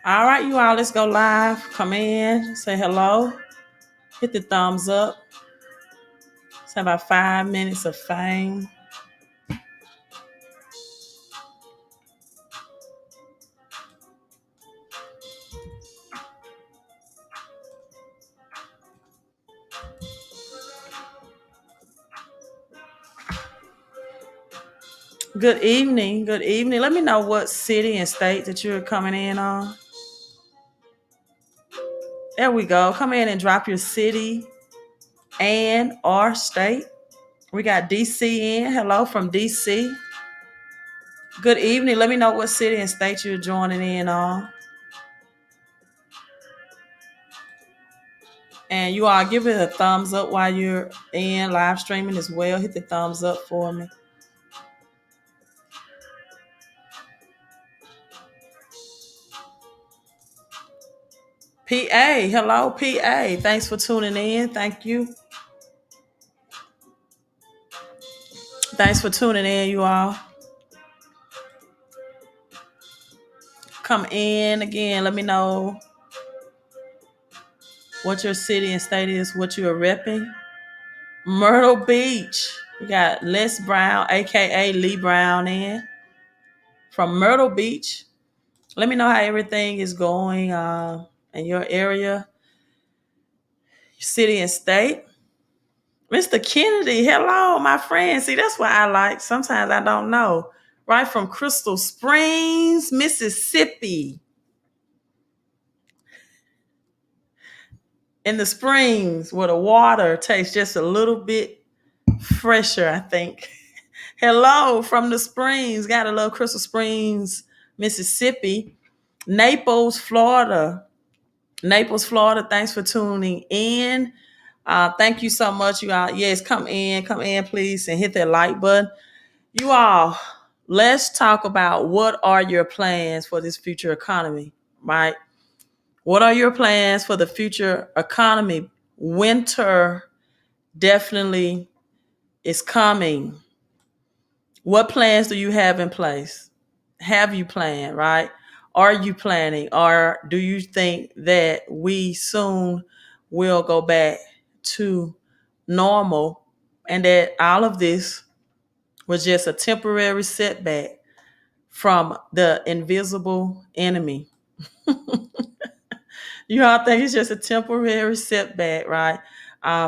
All right, you all, let's go live. Come in, say hello, hit the thumbs up. It's about 5 minutes of fame. Good evening. Good evening. Let me know what city and state that you're coming in on. There we go. Come in and drop your city and or state. We got DC in. Hello from DC. Good evening. Let me know what city and state you're joining in on. And you all give it a thumbs up while you're in live streaming as well. Hit the thumbs up for me. PA, hello, PA. Thanks for tuning in. Thank you. Thanks for tuning in, you all. Come in again. Let me know what your city and state is, what you are repping. Myrtle Beach. We got Les Brown, aka Lee Brown, in from Myrtle Beach. Let me know how everything is going in your area, city and state. Mr. Kennedy, hello, my friend. See, that's what I like. Sometimes I don't know. Right from Crystal Springs, Mississippi. In the springs where the water tastes just a little bit fresher, I think. Hello from the springs. Gotta love Crystal Springs, Mississippi. Naples, Florida. Naples, Florida. Thanks for tuning in. Thank you so much, you all. Yes, come in, please, and hit that like button. You all, let's talk about what are your plans for this future economy, right? What are your plans for the future economy? Winter definitely is coming. What plans do you have in place? Have you planned, right? Are you planning? Or do you think that we soon will go back to normal and that all of this was just a temporary setback from the invisible enemy? You all think it's just a temporary setback, right?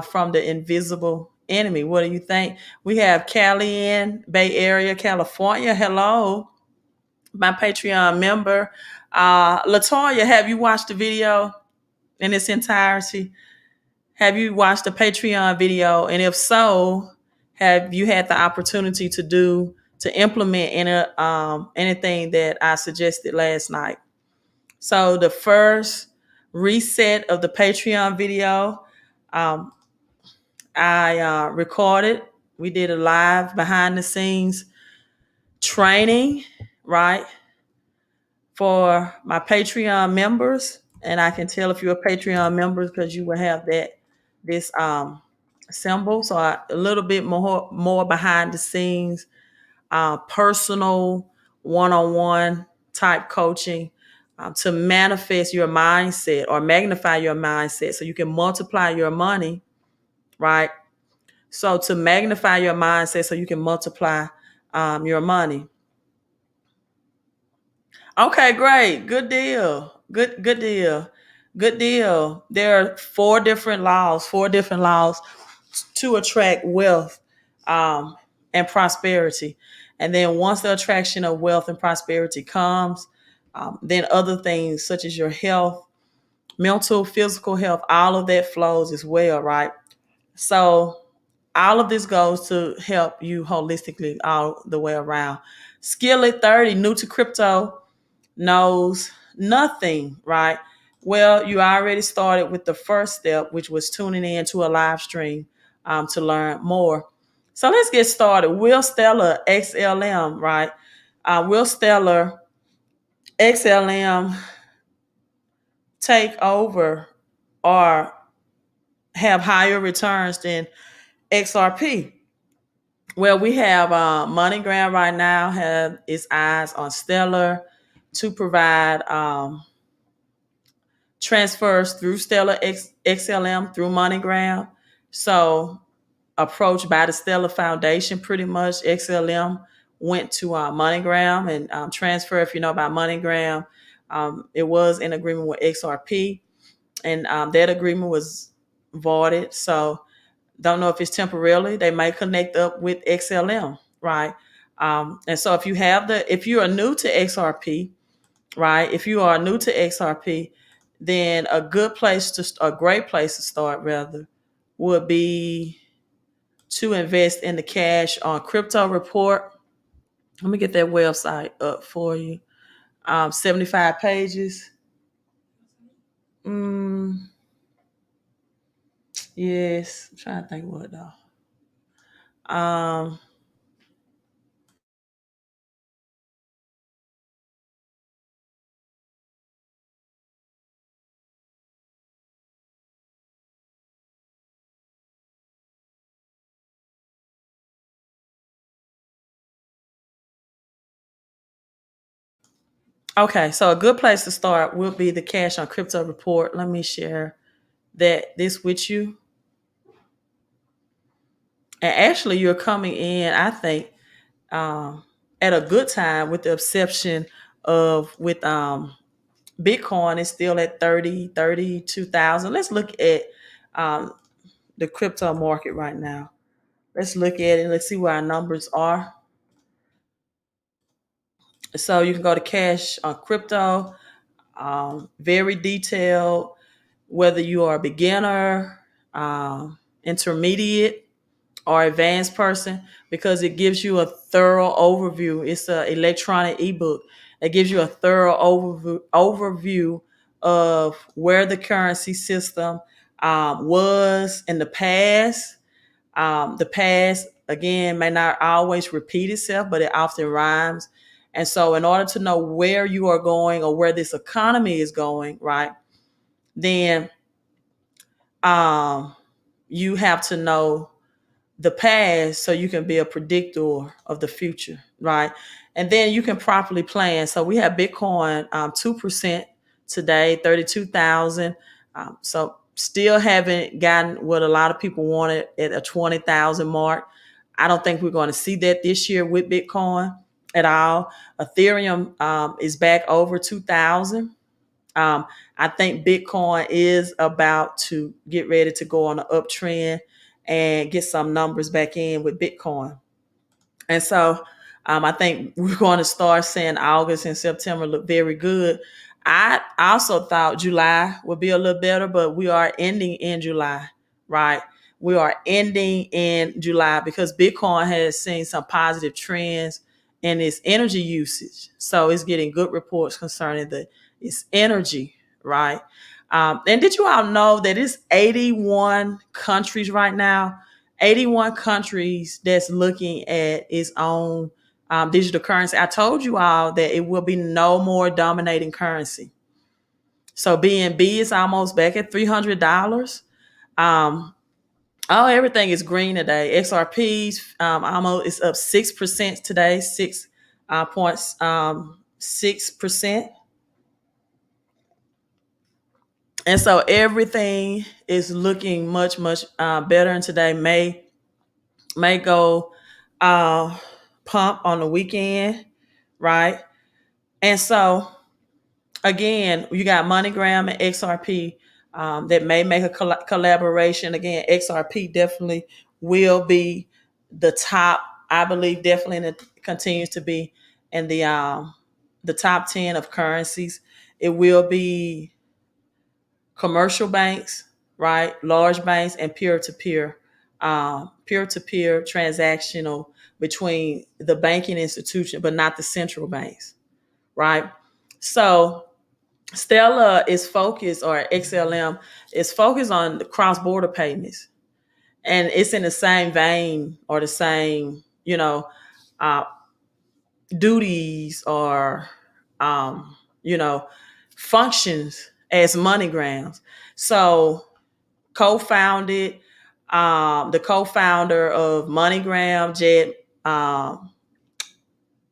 From the invisible enemy. What do you think? We have Cali in Bay Area, California. Hello, my Patreon member. Latoya, have you watched the video in its entirety? Have you watched the Patreon video? And if so, have you had the opportunity to implement anything that I suggested last night? So the first reset of the Patreon video, I recorded. We did a live behind the scenes training, right, for my Patreon members. And I can tell if you're a Patreon member because you will have this symbol. So a little bit more behind the scenes, personal one-on-one type coaching to manifest your mindset or magnify your mindset so you can multiply your money, right? So to magnify your mindset so you can multiply your money. Okay, great. Good deal. Good deal. Good deal. There are four different laws to attract wealth and prosperity. And then once the attraction of wealth and prosperity comes, then other things such as your health, mental, physical health, all of that flows as well, right? So all of this goes to help you holistically all the way around. Skillet 30, new to crypto, knows nothing, right? Well, you already started with the first step, which was tuning in to a live stream to learn more. So let's get started. Will Stellar XLM, right? Will Stellar XLM take over or have higher returns than XRP? Well, we have MoneyGram right now have its eyes on Stellar to provide transfers through XLM, through MoneyGram. So approached by the Stellar Foundation, pretty much XLM went to MoneyGram and transfer. If you know about MoneyGram, it was in agreement with XRP, and that agreement was voided. So don't know if it's temporarily. They may connect up with XLM, right? And so if you are new to XRP, right? If you are new to XRP, then a great place to start rather would be to invest in the cash on Crypto Report. Let me get that website up for you. 75 pages. Mm, yes, I'm trying to think what though. Um, okay, so a good place to start will be the cash on Crypto Report. Let me share this with you. And actually, you're coming in, I think, um, at a good time with the exception of with Bitcoin is still at 32,000. Let's look at um, the crypto market right now. Let's look at it. Let's see where our numbers are. So you can go to cash on crypto, very detailed, whether you are a beginner, intermediate, or advanced person, because it gives you a thorough overview. It's an electronic ebook that gives you a thorough overview of where the currency system was in the past. The past, again, may not always repeat itself, but it often rhymes. And so, in order to know where you are going or where this economy is going, right, then um, you have to know the past so you can be a predictor of the future, right? And then you can properly plan. So we have Bitcoin 2% today, 32,000. So still haven't gotten what a lot of people wanted at a 20,000 mark. I don't think we're going to see that this year with Bitcoin at all. Ethereum is back over 2,000. I think Bitcoin is about to get ready to go on an uptrend and get some numbers back in with Bitcoin. And so I think we're going to start seeing August and September look very good. I also thought July would be a little better, but we are ending in July, right? We are ending in July because Bitcoin has seen some positive trends in its energy usage. So it's getting good reports concerning its energy, right? And did you all know that it's 81 countries right now? 81 countries that's looking at its own digital currency. I told you all that it will be no more dominating currency. So BNB is almost back at $300. Um, everything is green today. XRP's almost is up 6% today, 6.6%. And so everything is looking much, much better. And today may go pump on the weekend, right? And so again, you got MoneyGram and XRP that may make a collaboration. Again, XRP definitely will be the top. I believe definitely, and it continues to be in the top 10 of currencies. It will be commercial banks, right? Large banks and peer-to-peer transactional between the banking institution, but not the central banks, right? So Stella is focused, or XLM is focused on the cross-border payments. And it's in the same vein or the same, uh, duties or, you know, functions as MoneyGrams. So co-founded, the co-founder of MoneyGram, Jed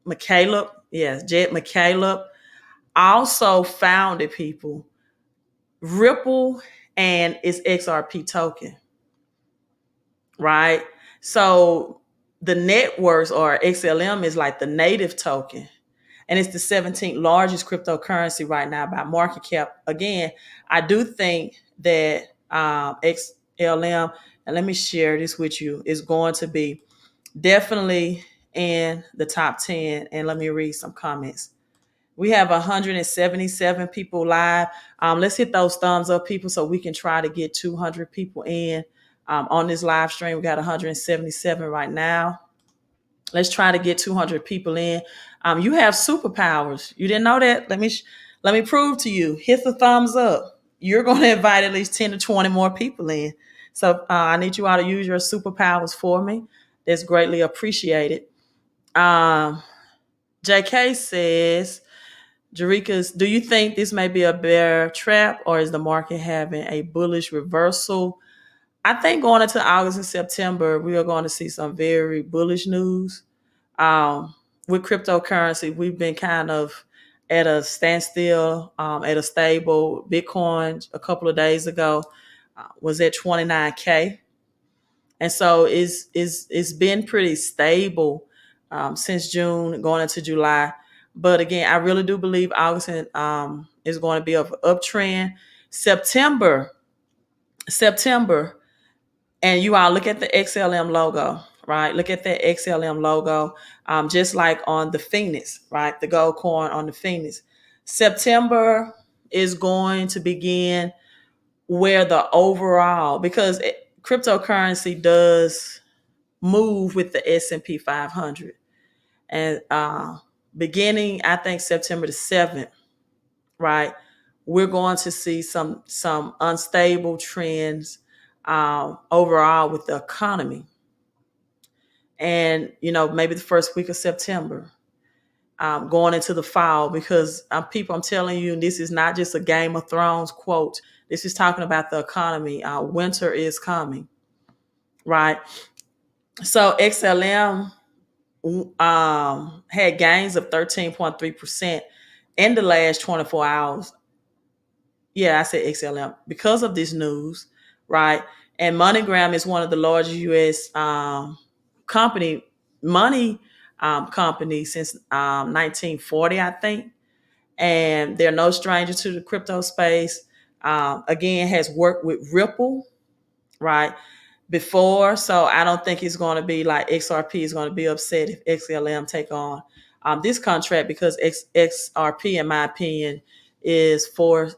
McCaleb, also founded people Ripple and its XRP token, right? So the networks or XLM is like the native token, and it's the 17th largest cryptocurrency right now by market cap. Again, I do think that XLM, and let me share this with you, is going to be definitely in the top 10. And let me read some comments. We have 177 people live. Let's hit those thumbs up, people, so we can try to get 200 people in on this live stream. We got 177 right now. Let's try to get 200 people in. You have superpowers. You didn't know that? Let me prove to you. Hit the thumbs up. You're going to invite at least 10 to 20 more people in. So I need you all to use your superpowers for me. That's greatly appreciated. JK says, Jarika's, do you think this may be a bear trap, or is the market having a bullish reversal? I think going into August and September, we are going to see some very bullish news. With cryptocurrency, we've been kind of at a standstill, at a stable. Bitcoin a couple of days ago was at 29K. And so it's been pretty stable since June going into July. But again, I really do believe August is going to be an uptrend. September, and you all look at the XLM logo, right? Look at that XLM logo, just like on the Phoenix, right? The gold coin on the Phoenix. September is going to begin where the overall, because cryptocurrency does move with the S&P 500. And beginning, I think September the 7th, right, we're going to see some unstable trends overall with the economy. And, maybe the first week of September, going into the fall, because I'm telling you, this is not just a Game of Thrones quote. This is talking about the economy. Winter is coming, right? So XLM had gains of 13.3% in the last 24 hours. Yeah, I said XLM because of this news, right? And MoneyGram is one of the largest U.S. Money companies since 1940, I think. And they're no stranger to the crypto space. Again, has worked with Ripple, right, before. So I don't think it's going to be like XRP is going to be upset if XLM take on this contract, because XRP, in my opinion, is for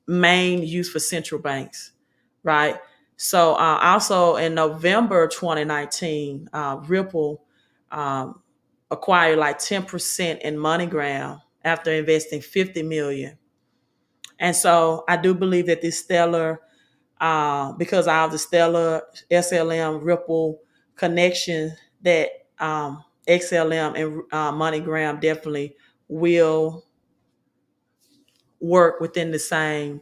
main use for central banks, right? So also in November 2019, Ripple acquired like 10% in MoneyGram after investing $50 million. And so I do believe that this stellar, because of the stellar SLM Ripple connection, that XLM and MoneyGram definitely will work within the same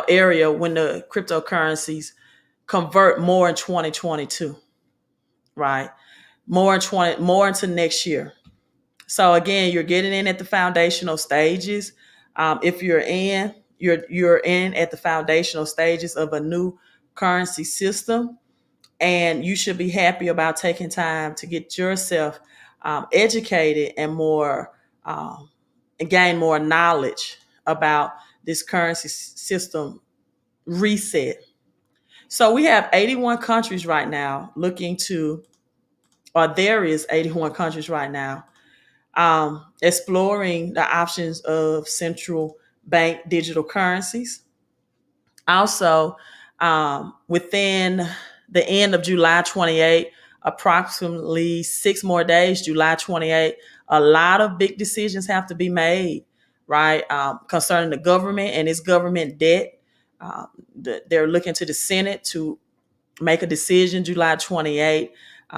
area when the cryptocurrencies convert more in 2022, right? More into next year. So again, you're getting in at the foundational stages. If you're in, you're in at the foundational stages of a new currency system, and you should be happy about taking time to get yourself educated and and gain more knowledge about this currency system reset. So we have 81 countries right now there is 81 countries right now exploring the options of central bank digital currencies. Also, within the end of July 28, approximately 6 more days, July 28, a lot of big decisions have to be made, right? Concerning the government and its government debt. They're looking to the Senate to make a decision July 28.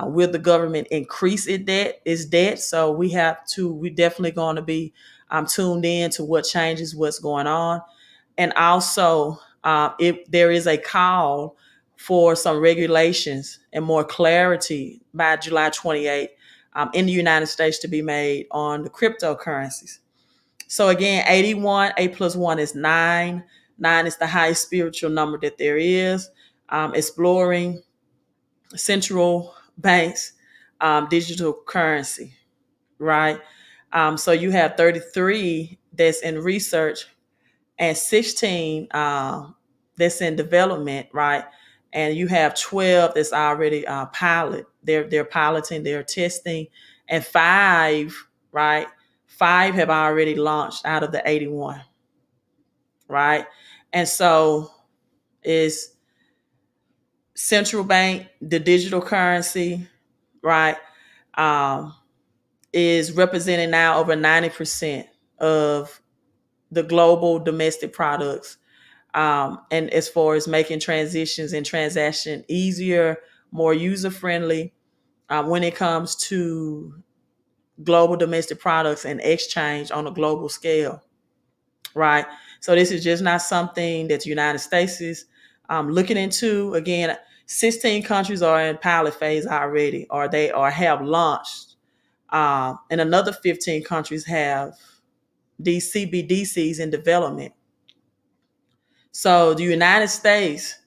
Will the government increase its debt? So we're definitely going to be tuned in to what changes, what's going on. And also, if there is a call for some regulations and more clarity by July 28 in the United States to be made on the cryptocurrencies. So again, 81, 8 plus 1 is 9. 9 is the highest spiritual number that there is. Exploring central banks, digital currency, right? So you have 33 that's in research and 16 that's in development, right? And you have 12 that's already pilot. They're piloting, they're testing, and 5, right? 5 have already launched out of the 81, right? And so is central bank, the digital currency, right? Um, is representing now over 90% of the global domestic products. And as far as making transitions and transaction easier, more user friendly, when it comes to global domestic products and exchange on a global scale, right? So this is just not something that the United States is looking into. Again, 16 countries are in pilot phase already, or they or have launched, and another 15 countries have these CBDCs in development. So the United States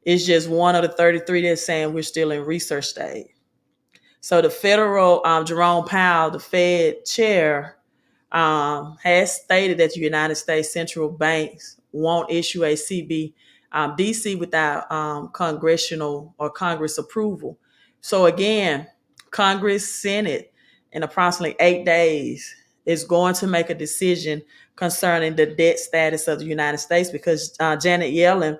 is just one of the 33 that's saying we're still in research stage. So the federal, Jerome Powell, the Fed chair, has stated that the United States central banks won't issue a CBDC without congressional or Congress approval. So again, Congress, Senate, in approximately 8 days is going to make a decision concerning the debt status of the United States, because Janet Yellen,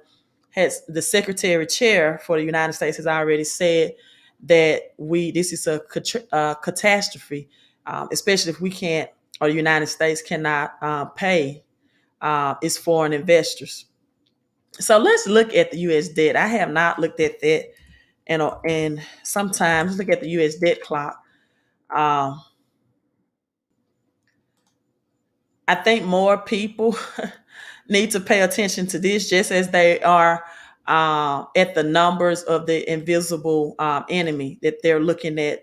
has the secretary chair for the United States, has already said that this is a catastrophe, especially if we can't, or the United States cannot pay its foreign investors. So let's look at the U.S. debt. I have not looked at that, and sometimes look at the U.S. debt clock. Um, I think more people need to pay attention to this, just as they are at the numbers of the invisible enemy that they're looking at.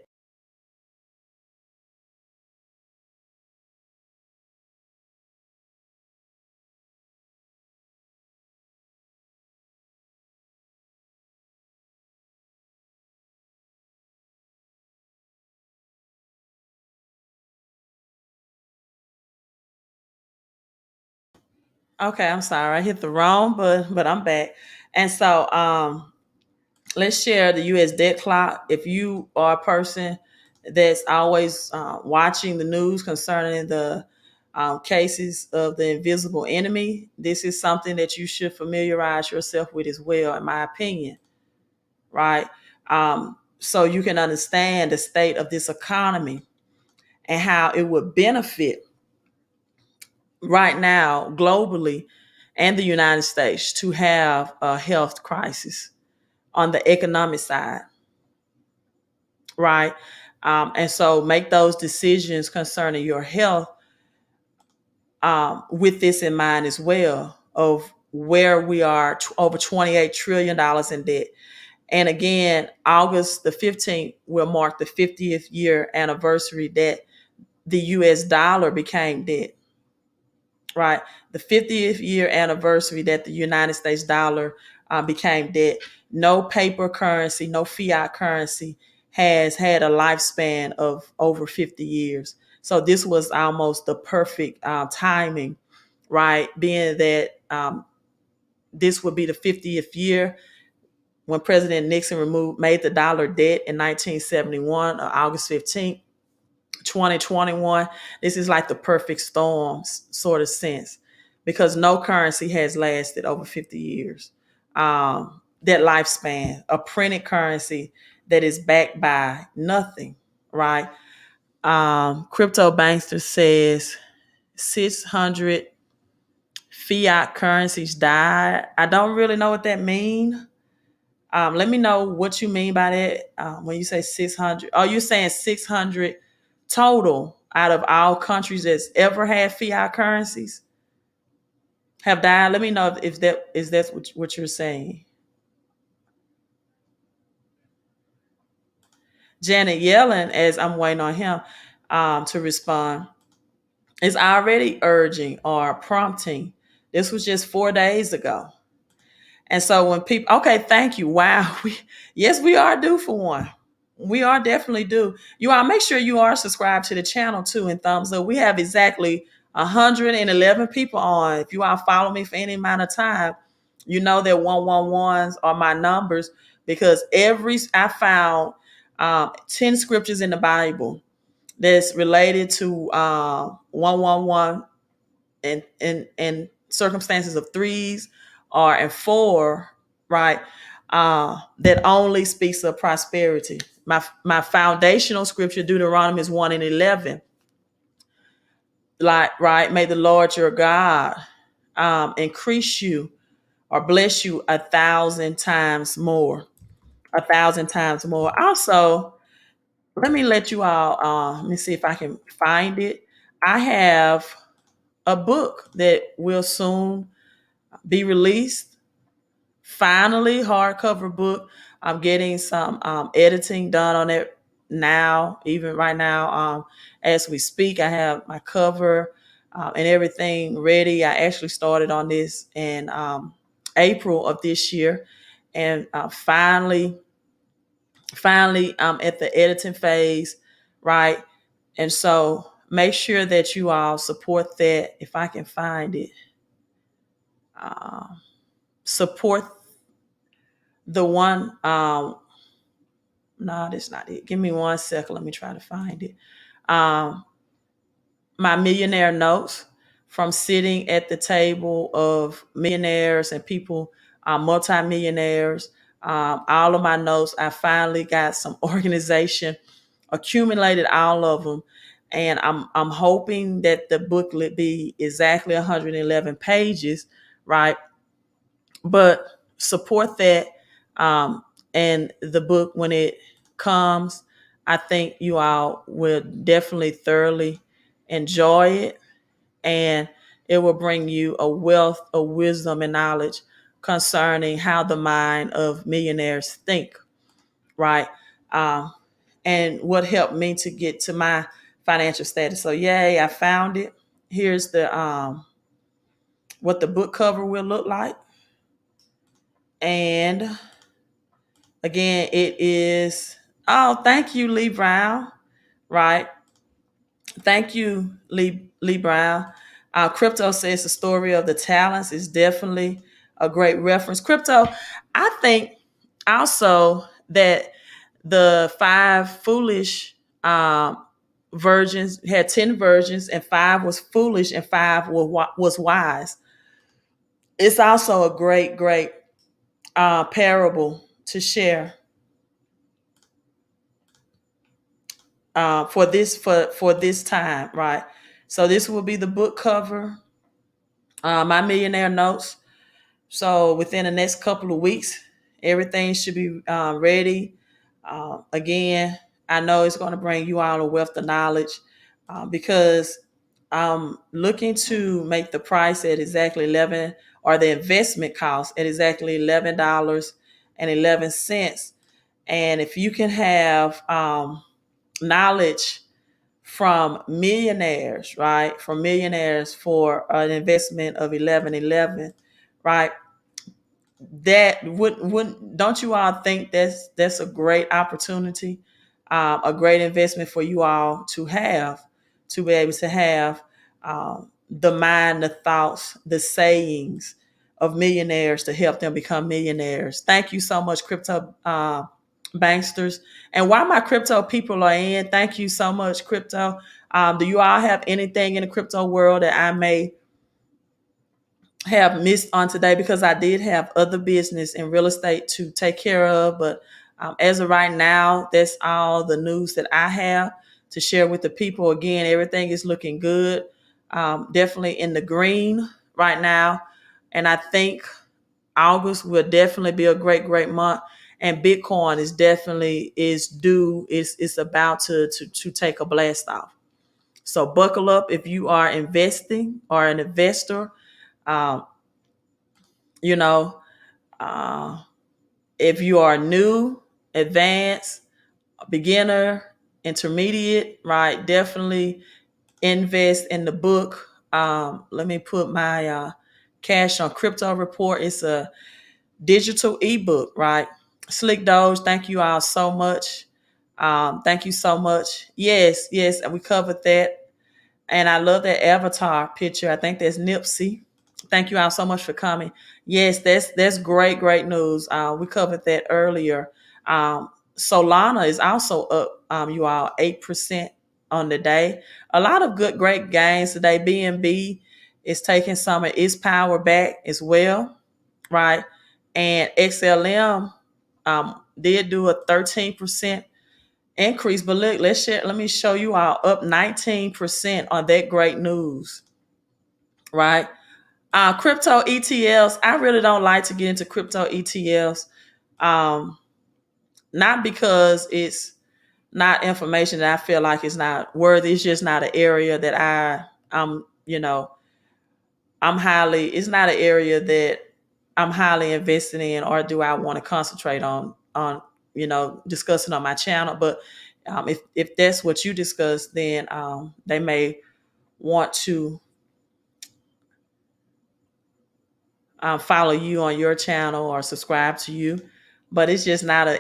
Okay, I'm sorry, I hit the wrong, but I'm back. And so let's share the U.S. debt clock. If you are a person that's always watching the news concerning the cases of the invisible enemy, this is something that you should familiarize yourself with as well, in my opinion, right? So you can understand the state of this economy and how it would benefit right now globally and the United States to have a health crisis on the economic side, right? And so make those decisions concerning your health with this in mind as well, of where we are, over $28 trillion in debt. And again, August the 15th will mark the 50th year anniversary that the US dollar became debt, right? The 50th year anniversary that the United States dollar became debt. No paper currency, no fiat currency has had a lifespan of over 50 years. So this was almost the perfect timing, right? Being that this would be the 50th year when President Nixon made the dollar debt in 1971, August 15th. 2021, this is like the perfect storm sort of sense, because no currency has lasted over 50 years. That lifespan, a printed currency that is backed by nothing, right? Crypto Bankster says 600 fiat currencies died. I don't really know what that means. Let me know what you mean by that. When you say 600, are you saying 600 total out of all countries that's ever had fiat currencies have died? Let me know if that's what you're saying. Janet Yellen, as I'm waiting on him to respond, is already urging or prompting. This was just 4 days ago. And so when people, okay, thank you. Wow. Yes, we are due for one. We are definitely due. You all make sure you are subscribed to the channel too and thumbs up. We have exactly 111 people on. If you all follow me for any amount of time, you know that 111s are my numbers because I found 10 scriptures in the Bible that's related to 111 and circumstances of threes or and four, right? That only speaks of prosperity. My foundational scripture, Deuteronomy is 1 and 11. Like, right, may the Lord your God increase you or bless you 1,000 times more. 1,000 times more. Also, let me let you all let me see if I can find it. I have a book that will soon be released. Finally, hardcover book. I'm getting some editing done on it now, even right now. As we speak, I have my cover and everything ready. I actually started on this in April of this year, and finally, I'm at the editing phase, right? And so make sure that you all support that. If I can find it, support the one. No, that's not it. Give me 1 second. Let me try to find it. Um, my millionaire notes from sitting at the table of millionaires and people, multimillionaires. All of my notes. I finally got some organization, accumulated all of them, and I'm hoping that the booklet be exactly 111 pages, right? But support that, um, and the book when it comes. I think you all will definitely thoroughly enjoy it, and it will bring you a wealth of wisdom and knowledge concerning how the mind of millionaires think, right? Um, and what helped me to get to my financial status. So yay, I found it. Here's the what the book cover will look like. And again, it is, oh, thank you, Lee Brown. Right. Thank you, Lee Brown. Crypto says the story of the talents is definitely a great reference. Crypto, I think also that the five foolish virgins had 10 virgins, and five was foolish and five was wise. It's also a great parable to share for this time, right? So this will be the book cover, my millionaire notes. So within the next couple of weeks, everything should be ready. Again, I know it's going to bring you all a wealth of knowledge because I'm looking to make the price at exactly 11, or the investment cost at exactly $11.11. And if you can have knowledge from millionaires, right? From millionaires for an investment of 11.11, right? That wouldn't don't you all think that's a great opportunity, a great investment for you all to be able to have the mind, the thoughts, the sayings of millionaires to help them become millionaires. Thank you so much, crypto banksters. And while my crypto people are in, thank you so much, crypto. Do you all have anything in the crypto world that I may have missed on today? Because I did have other business in real estate to take care of, but as of right now, that's all the news that I have to share with the people. Again, everything is looking good, definitely in the green right now, and I think August will definitely be a great month. And Bitcoin is about to take a blast off. So buckle up if you are investing or an investor. Um, you know, uh, if you are new, advanced, beginner, intermediate, right? Definitely invest in the book. Let me put my cash on crypto report. It's a digital ebook, right? Slick Doge, thank you all so much. Thank you so much. Yes, yes, and we covered that. And I love that avatar picture. I think that's Nipsey. Thank you all so much for coming. Yes, that's great, great news. We covered that earlier. Solana is also up, you all, 8% on the day. A lot of good, great gains today. BNB is taking some of its power back as well, right? And XLM did do a 13% increase. But look, let me show you all up 19% on that great news, right? Crypto ETLs, I really don't like to get into crypto ETLs. Not because it's not information that I feel like it's not worthy. It's just not an area that it's not an area that I'm highly invested in, or do I want to concentrate on discussing on my channel. But if that's what you discuss, then they may want to follow you on your channel or subscribe to you. But it's just not an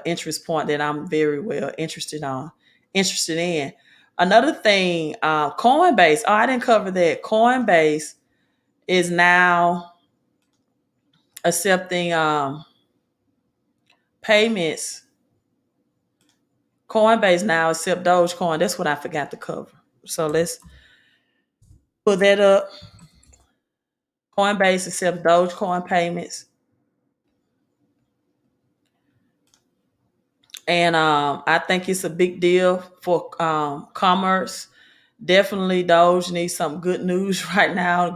interest point that I'm very well interested in. Another thing, Coinbase. Oh, I didn't cover that. Coinbase is now accepting payments. Coinbase now accept Dogecoin. That's what I forgot to cover. So let's put that up. Coinbase accepts Dogecoin payments. And I think it's a big deal for commerce. Definitely Doge needs some good news right now.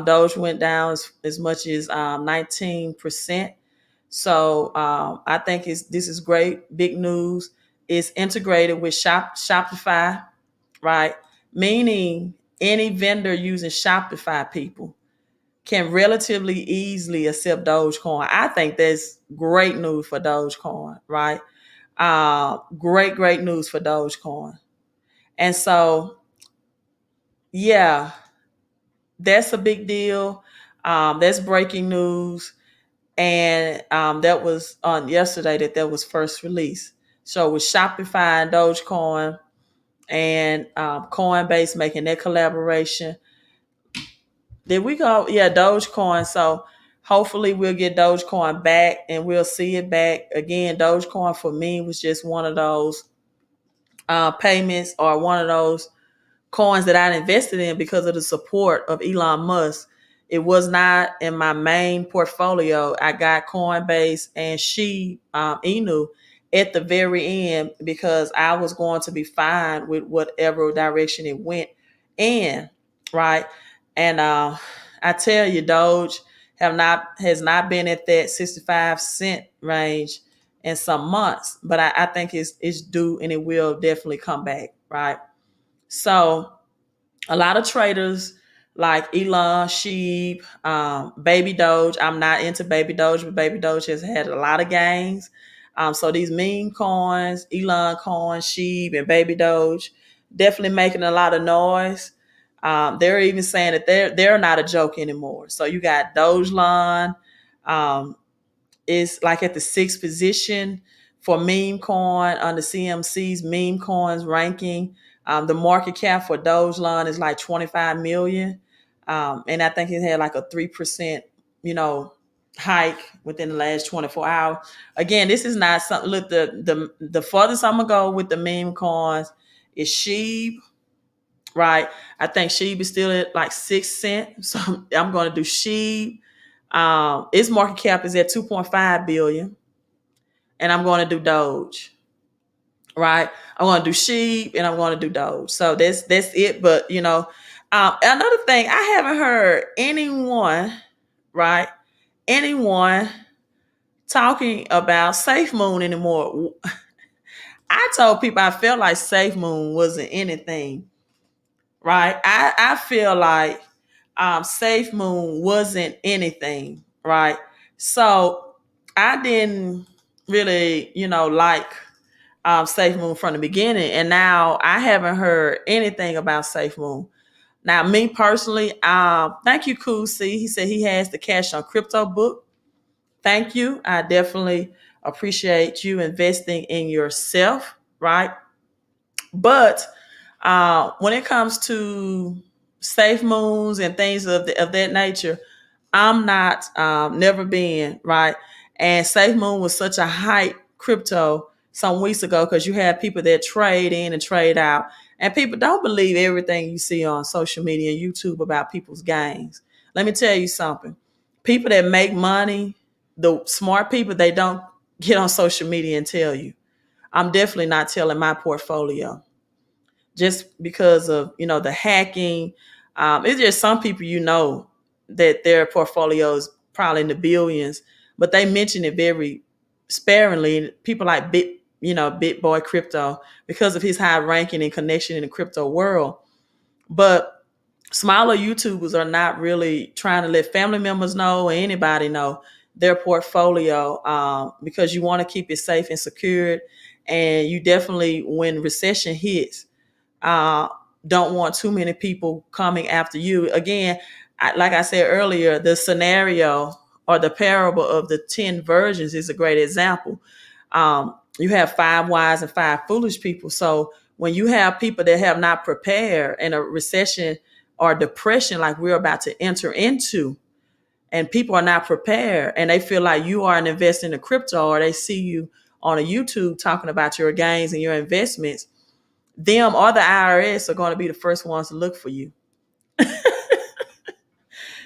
Doge went down as much as 19%. So I think this is great, big news. It's integrated with Shopify, right? Meaning any vendor using Shopify, people can relatively easily accept Dogecoin. I think that's great news for Dogecoin, right? Great news for Dogecoin. And so, yeah, that's a big deal. That's breaking news. And that was on yesterday that was first released. So with Shopify and Dogecoin and Coinbase making their collaboration, did we go? Yeah, Dogecoin. So hopefully we'll get Dogecoin back and we'll see it back again. Dogecoin for me was just one of those payments, or one of those coins that I invested in because of the support of Elon Musk. It was not in my main portfolio. I got Coinbase and Inu at the very end because I was going to be fine with whatever direction it went in, right? And I tell you, Doge has not been at that 65 cent range in some months, but I think it's due and it will definitely come back, right? So a lot of traders like Elon, Sheep, Baby Doge. I'm not into Baby Doge, but Baby Doge has had a lot of gains. So these meme coins, Elon coin, Sheep, and Baby Doge, definitely making a lot of noise. They're even saying that they're not a joke anymore. So you got Dogecoin, is like at the 6th position for meme coin on the CMC's meme coins ranking. The market cap for Dogecoin is like 25 million. And I think it had like a 3%, hike within the last 24 hours. Again, this is not something. Look, the farthest I'm gonna go with the meme coins is Sheep, right? I think Sheep is still at like 6 cents. So I'm gonna do Sheep. Its market cap is at 2.5 billion, and I'm going to do Doge. Right, I'm going to do Sheep, and I'm going to do Doge. So that's it. But another thing, I haven't heard anyone, right, anyone talking about Safe Moon anymore. I told people I felt like Safe Moon wasn't anything, right? I feel like Safe Moon wasn't anything, right? So I didn't really, like Safe Moon from the beginning, and now I haven't heard anything about Safe Moon. Now, me personally, thank you, Cool C. He said he has the Cash on Crypto book. Thank you. I definitely appreciate you investing in yourself, right? But when it comes to safe moons and things of that nature, I'm not never been right. And Safe Moon was such a hype crypto some weeks ago because you have people that trade in and trade out, and people don't believe everything you see on social media and YouTube about people's gains. Let me tell you something: people that make money, the smart people, they don't get on social media and tell you. I'm definitely not telling my portfolio just because of the hacking. It's just some people that their portfolio is probably in the billions, but they mention it very sparingly. People like Bit Boy Crypto, because of his high ranking and connection in the crypto world. But smaller YouTubers are not really trying to let family members know or anybody know their portfolio, because you want to keep it safe and secured. And you definitely, when recession hits, uh, don't want too many people coming after you. Again, like I said earlier, the scenario or the parable of the 10 virgins is a great example. You have 5 wise and 5 foolish people. So when you have people that have not prepared in a recession or depression like we're about to enter into, and people are not prepared and they feel like you are an investor in the crypto, or they see you on a YouTube talking about your gains and your investments, them or the IRS are going to be the first ones to look for you.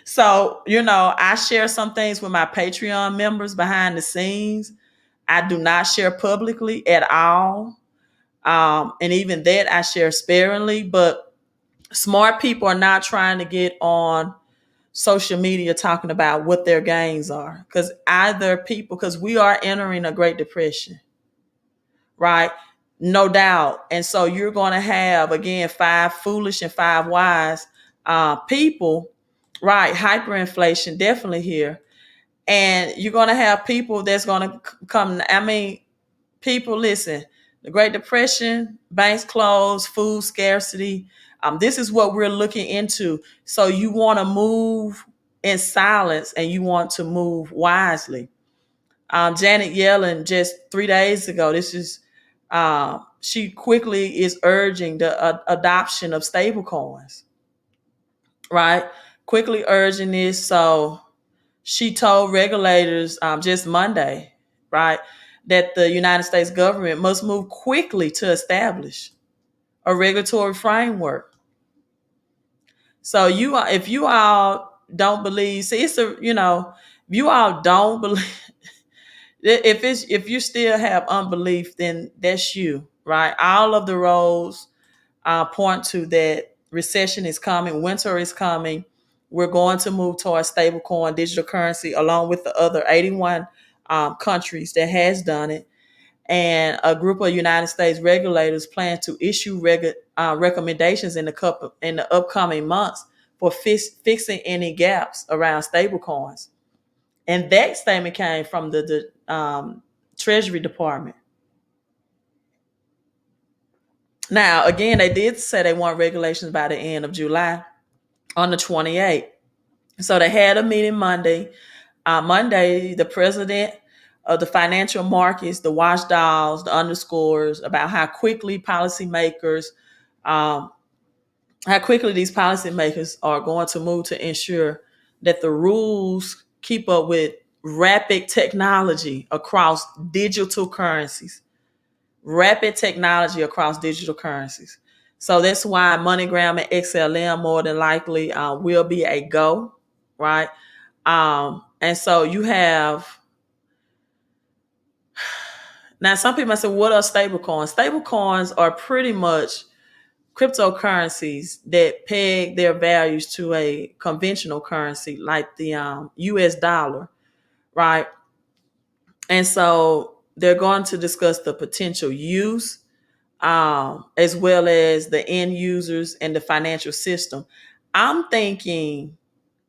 So, I share some things with my Patreon members behind the scenes. I do not share publicly at all. And even that I share sparingly. But smart people are not trying to get on social media talking about what their gains are. Because we are entering a Great Depression, right? No doubt. And so you're going to have, again, 5 foolish and 5 wise people, right? Hyperinflation definitely here. And you're going to have people that's going to come. I mean, people, listen, the Great Depression, banks closed, food scarcity. This is what we're looking into. So you want to move in silence and you want to move wisely. Janet Yellen just 3 days ago, she quickly is urging the adoption of stablecoins, right? Quickly urging this. So she told regulators just Monday, right, that the United States government must move quickly to establish a regulatory framework. So if you all don't believe, see, if you all don't believe, if you still have unbelief, then that's you, right? All of the roads point to that recession is coming, winter is coming. We're going to move towards stablecoin, digital currency, along with the other 81 countries that has done it. And a group of United States regulators plan to issue recommendations in the upcoming months for fixing any gaps around stablecoins. And that statement came from the Treasury Department. Now, again, they did say they want regulations by the end of July on the 28th. So they had a meeting Monday. Monday, the president of the financial markets, the watchdogs, the underscores about how quickly these policymakers are going to move to ensure that the rules keep up with rapid technology across digital currencies. Rapid technology across digital currencies. So that's why MoneyGram and XLM more than likely will be a go, right? And so you have, now some people might say, what are stablecoins? Stablecoins are pretty much cryptocurrencies that peg their values to a conventional currency like the US dollar, right? And so they're going to discuss the potential use, as well as the end users and the financial system. I'm thinking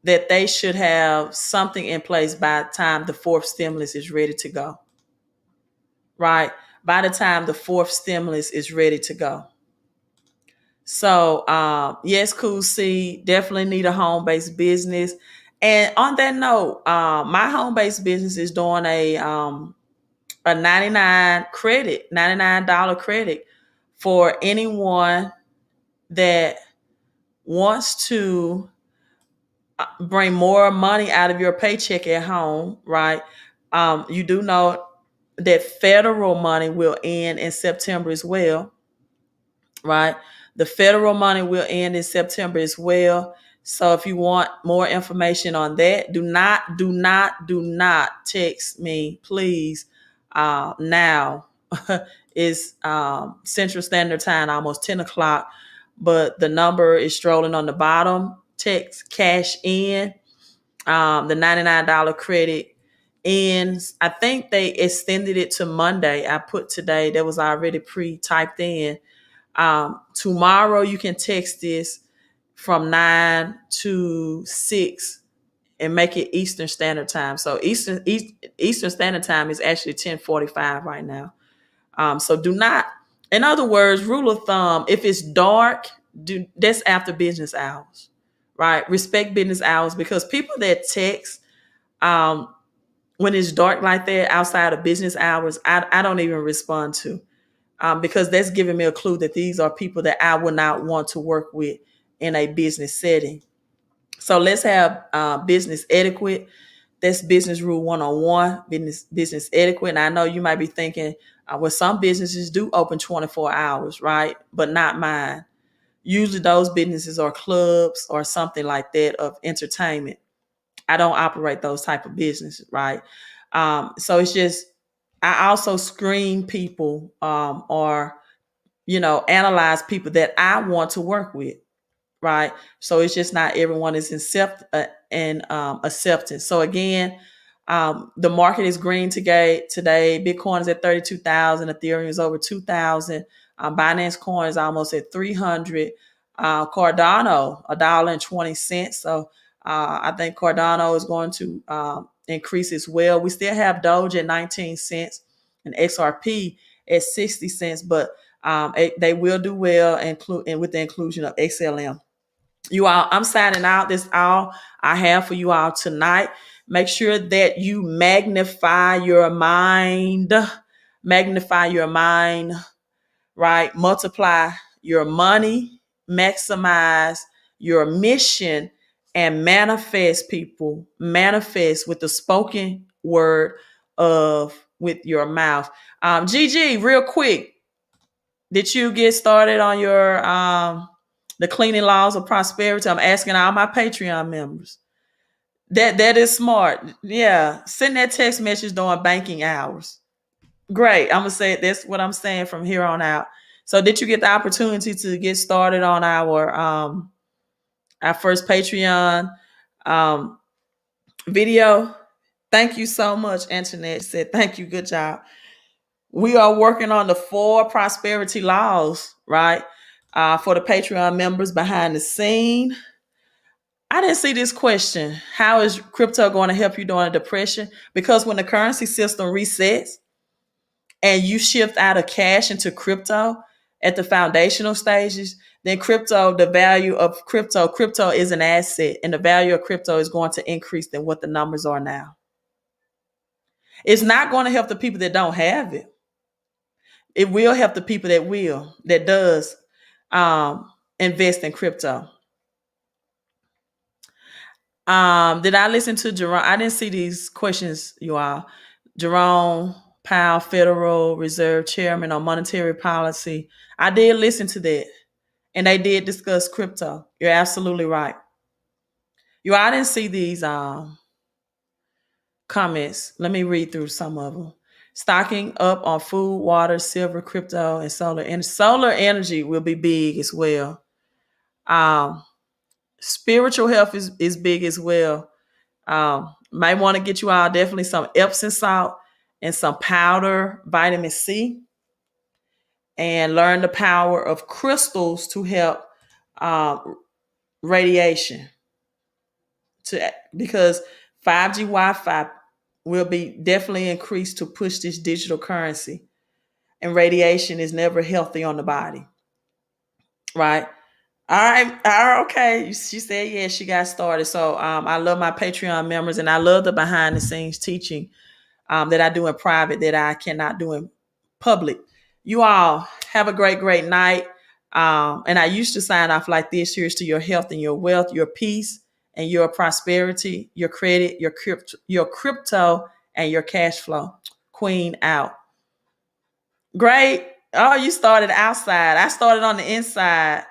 that they should have something in place by the time the 4th stimulus is ready to go, right? by the time the fourth stimulus is ready to go. So yes, Cool C, definitely need a home-based business. And on that note, my home-based business is doing a 99 credit for anyone that wants to bring more money out of your paycheck at home, right? You do know that federal money will end in September as well, right? The federal money will end in September as well. So if you want more information on that, do not text me, please. Now is Central Standard Time, almost 10 o'clock, but the number is strolling on the bottom. Text cash in. The $99 credit ends. I think they extended it to Monday. I put today, that was already pre-typed in. Tomorrow you can text this from 9 to 6 and make it Eastern Standard Time. So Eastern Standard Time is actually 10:45 right now. So do not, in other words, rule of thumb, if it's dark, that's after business hours, right? Respect business hours, because people that text when it's dark like that outside of business hours, I don't even respond to. Because that's giving me a clue that these are people that I would not want to work with in a business setting. So let's have business etiquette. That's business rule 101, business etiquette. And I know you might be thinking, well, some businesses do open 24 hours, right? But not mine. Usually those businesses are clubs or something like that of entertainment. I don't operate those type of businesses, right? So it's just, I also screen people or analyze people that I want to work with, right? So it's just not everyone is acceptance. So again, the market is green today. Bitcoin is at 32,000. Ethereum is over 2,000. Binance Coin is almost at 300. Cardano, $1.20. So I think Cardano is going to increase as well. We still have Doge at 19 cents and XRP at 60 cents, but they will do well, and with the inclusion of XLM. You all, I'm signing out. This all I have for you all tonight. Make sure that you magnify your mind, right? Multiply your money, maximize your mission, and manifest, people. Manifest with the spoken word with your mouth. Gigi, real quick, did you get started on your the cleaning laws of prosperity? I'm asking all my Patreon members. That is smart. Yeah. Send that text message during banking hours. Great. I'm gonna say that's what I'm saying from here on out. So did you get the opportunity to get started on our first Patreon video? Thank you so much, Antoinette. Said thank you. Good job. We are working on the 4 prosperity laws, right? For the Patreon members behind the scene. I didn't see this question. How is crypto going to help you during a depression? Because when the currency system resets and you shift out of cash into crypto at the foundational stages, then the value of crypto is an asset, and the value of crypto is going to increase than what the numbers are now. It's not going to help the people that don't have it. It will help the people that does invest in crypto. Did I listen to Jerome? I didn't see these questions, you all. Jerome Powell, Federal Reserve Chairman on monetary policy. I did listen to that, and they did discuss crypto. You're absolutely right. I didn't see these comments. Let me read through some of them. Stocking up on food, water, silver, crypto, and solar. And solar energy will be big as well. Spiritual health is big as well. Might want to get you all definitely some Epsom salt and some powder vitamin C, and learn the power of crystals to help radiation. Because 5G Wi-Fi will be definitely increased to push this digital currency. and radiation is never healthy on the body, right? All right, all right, okay. She said, yeah, she got started. So I love my Patreon members, and I love the behind the scenes teaching that I do in private that I cannot do in public. You all have a great, great night. And I used to sign off like this. Here's to your health and your wealth, your peace and your prosperity, your credit, your crypto, and your cash flow. Queen out. Great. Oh, you started outside. I started on the inside,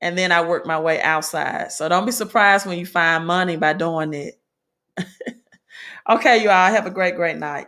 and then I worked my way outside. So don't be surprised when you find money by doing it. Okay, you all have a great, great night.